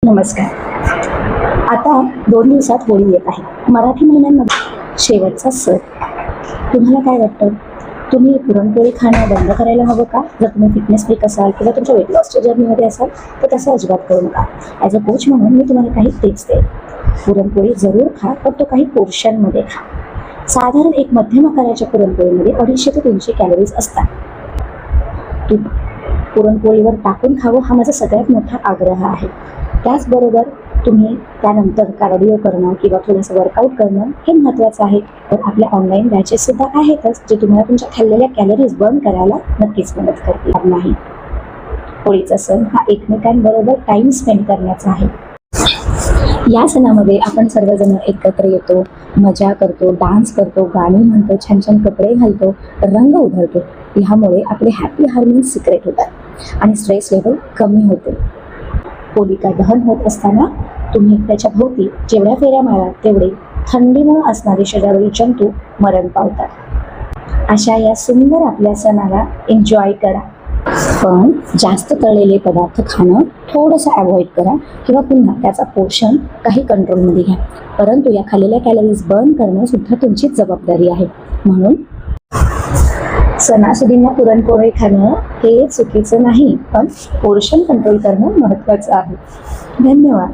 नमस्कार. आता 2 दिवसात होळी येत आहे. मराठी महिन्यांमध्ये शेवटचा सण. तुम्हाला काय वाटतं? तुम्ही पुरणपोळी खाणं बंद करायला हवं का? जर तुम्ही फिटनेस फ्रीक असाल किंवा तुमच्या वेट लॉसच्या जर्नीमध्ये असाल तर तसं अजिबात करू नका. ॲज अ कोच म्हणून मी तुम्हाला काही टिप्स देईन. पुरणपोळी जरूर खा, पण तो काही पोर्शनमध्ये खा. साधारण एक मध्यम आकाराच्या पुरणपोळीमध्ये 250 ते 300 कॅलरीज असतात. तूप पुरणपोळीवर टाकून खावं हा माझा सगळ्यात मोठा आग्रह आहे. त्याचबरोबर तुम्ही त्यानंतर कार्डिओ करणं किंवा थोडंसं वर्कआउट करणं हे महत्त्वाचं आहे. तर आपल्या ऑनलाईन बॅचेससुद्धा आहेतच, जे तुम्हाला तुमच्या खाल्लेल्या कॅलरीज बर्न करायला नक्कीच मदत करतील. नाही, होळीचा सण हा एकमेकांबरोबर टाईम स्पेंड करण्याचा आहे. या सणामध्ये आपण सर्वजण एकत्र येतो, मजा करतो, डान्स करतो, गाणी म्हणतो, छान छान कपडे घालतो, रंग उधळतो. ह्यामुळे आपले हॅपी हार्मोन्स सिक्रेट होतात आणि स्ट्रेस लेवल कमी होते. होलिका दहन होत असताना तुम्ही त्याच्या भोवती जेवढ्या फेऱ्या माराल तेवढे थंडीमुळे असणारे शरीरावरील जंतू मरण पावतात. अशा या सुंदर आपल्या सणाला एन्जॉय करा. पण जास्त तळलेले पदार्थ खाणं थोडंसं अवॉइड करा किंवा पुन्हा त्याचा पोषण काही कंट्रोलमध्ये घ्या. परंतु या खाल्लेल्या कॅलरीज बर्न करणं सुद्धा तुमचीच जबाबदारी आहे. म्हणून सणासुदींना पुरणपोळी खाणं हे चुकीचं नाही, पण पोर्शन कंट्रोल करणं महत्त्वाचं आहे. धन्यवाद.